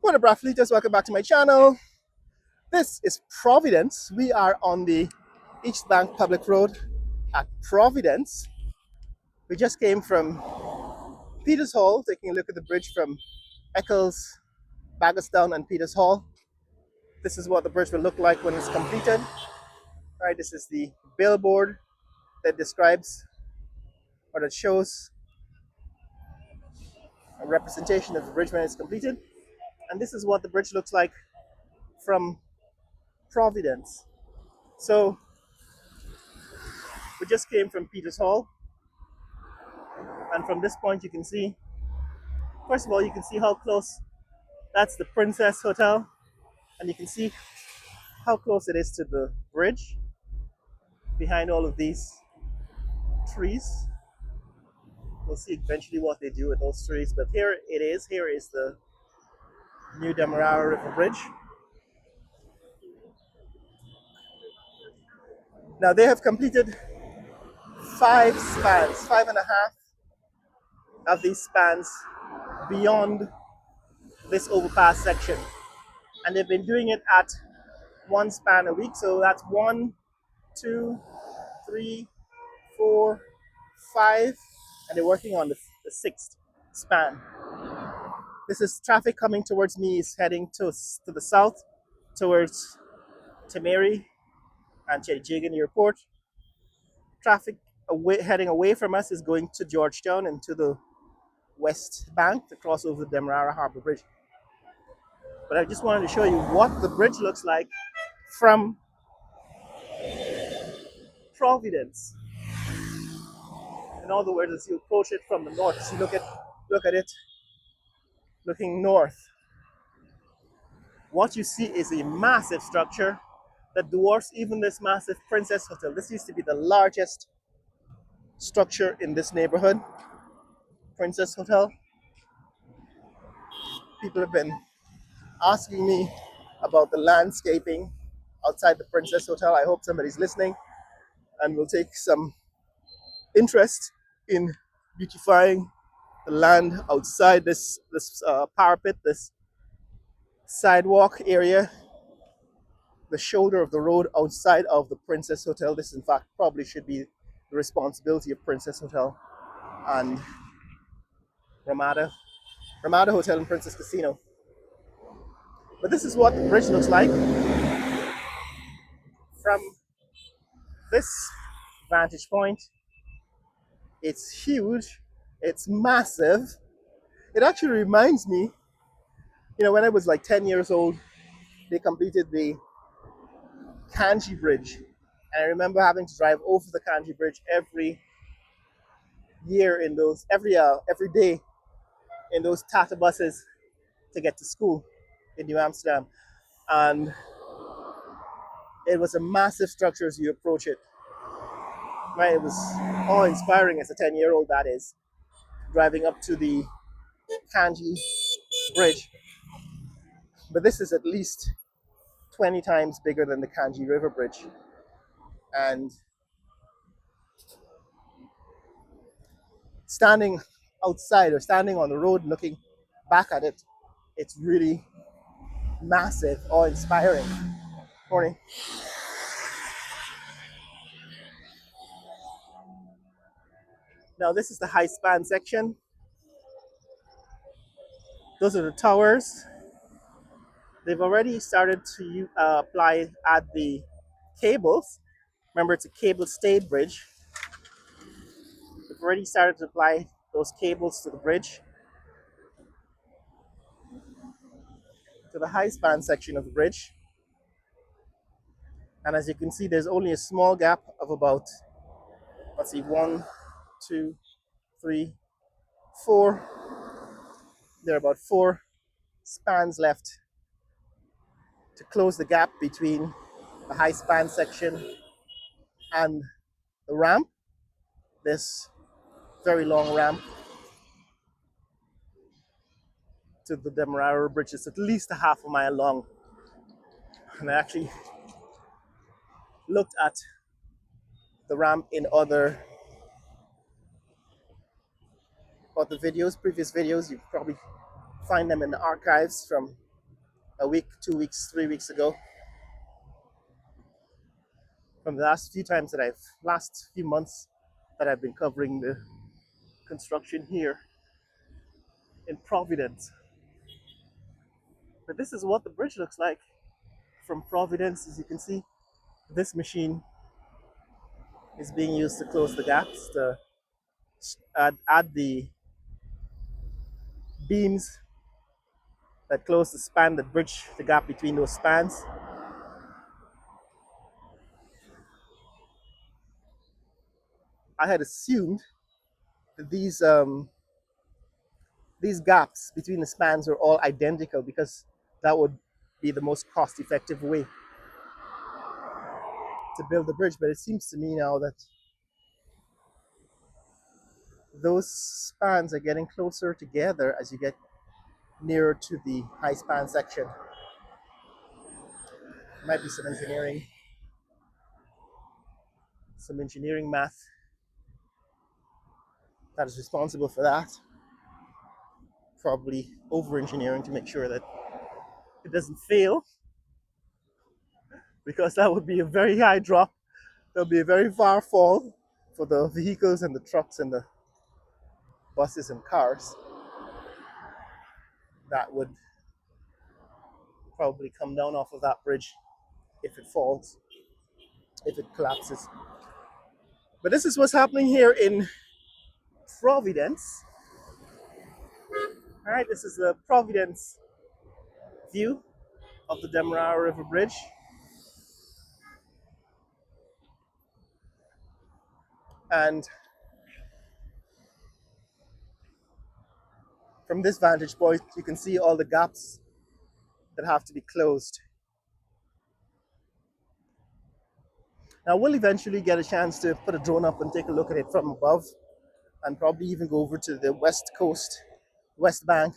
What up, Raffleeters? Welcome back to my channel. This is Providence. We are on the East Bank Public Road at Providence. We just came from Peters Hall, taking a look at the bridge from Eccles, Baggerstown, and Peters Hall. This is what the bridge will look like when it's completed. All right, this is the billboard that describes or that shows a representation of the bridge when it's completed. And this is what the bridge looks like from Providence. So we just came from Peters Hall, and from this point you can see, first of all, you can see how close that's the Princess Hotel, and you can see how close it is to the bridge behind all of these trees. We'll see eventually what they do with those trees, but here it is. Here is the new Demerara River Bridge. Now they have completed 5 spans, 5.5 of these spans beyond this overpass section, and they've been doing it at 1 span a week. So that's 1, 2, 3, 4, 5, and they're working on the 6th span. This is traffic coming towards me is heading to the south towards Tamari and Chedijigan Airport. Traffic heading away from us is going to Georgetown and to the West Bank to cross over the Demerara Harbor Bridge. But I just wanted to show you what the bridge looks like from Providence. In other words, as you approach it from the north, as you look at it looking north, what you see is a massive structure that dwarfs even this massive Princess Hotel. This used to be the largest structure in this neighborhood, Princess Hotel. People have been asking me about the landscaping outside the Princess Hotel. I hope somebody's listening and will take some interest in beautifying the land outside this parapet, this sidewalk area, the shoulder of the road outside of the Princess Hotel. This, in fact, probably should be the responsibility of Princess Hotel and Ramada Hotel and Princess Casino. But this is what the bridge looks like from this vantage point. It's huge. It's massive. It actually reminds me, when I was like 10 years old, they completed the Kanji Bridge. And I remember having to drive over the Kanji Bridge every year every day in those Tata buses to get to school in New Amsterdam. And it was a massive structure as you approach it. Right, it was awe-inspiring as a 10-year-old, that is, driving up to the Kanji Bridge. But this is at least 20 times bigger than the Kanji River Bridge. And standing outside or standing on the road looking back at it, it's really massive, awe-inspiring. Morning. Now this is the high span section. Those are the towers. They've already started to add the cables. Remember, it's a cable-stayed bridge. They've already started to apply those cables to the bridge, to the high span section of the bridge. And as you can see, there's only a small gap of about, 1, 2, 3, 4. There are about 4 spans left to close the gap between the high span section and the ramp, this very long ramp to the Demerara Bridge. Is at least a half a mile long. And I actually looked at the ramp in other videos, previous videos. You probably find them in the archives from a week, 2 weeks, 3 weeks ago. From the last few months that I've been covering the construction here in Providence. But this is what the bridge looks like from Providence. As you can see, this machine is being used to close the gaps, to add the beams that close the span, that bridge the gap between those spans. I had assumed that these gaps between the spans are all identical because that would be the most cost-effective way to build the bridge. But it seems to me now that those spans are getting closer together as you get nearer to the high span section. Might be some engineering math that is responsible for that. Probably over engineering to make sure that it doesn't fail, because that would be a very high drop. There'll be a very far fall for the vehicles and the trucks and the buses and cars that would probably come down off of that bridge if it falls, if it collapses. But this is what's happening here in Providence. All right, this is the Providence view of the Demerara River Bridge. And from this vantage point, you can see all the gaps that have to be closed. Now, we'll eventually get a chance to put a drone up and take a look at it from above, and probably even go over to the west coast, west bank,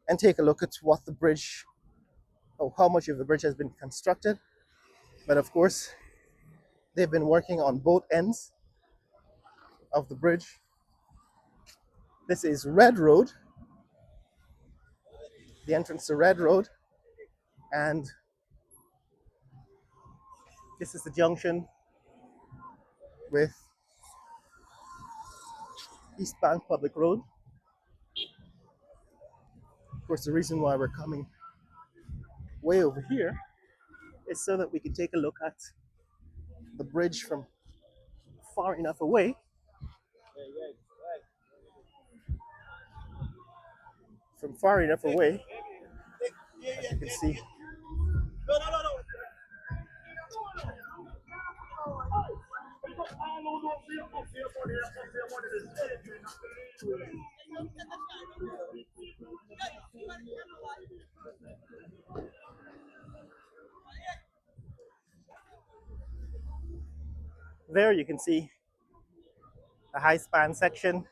and take a look at what the bridge, or how much of the bridge has been constructed. But of course, they've been working on both ends of the bridge. This is Red Road, the entrance to Red Road, and this is the junction with East Bank Public Road. Of course, the reason why we're coming way over here is so that we can take a look at the bridge from far enough away that you can see. There you can see the high span section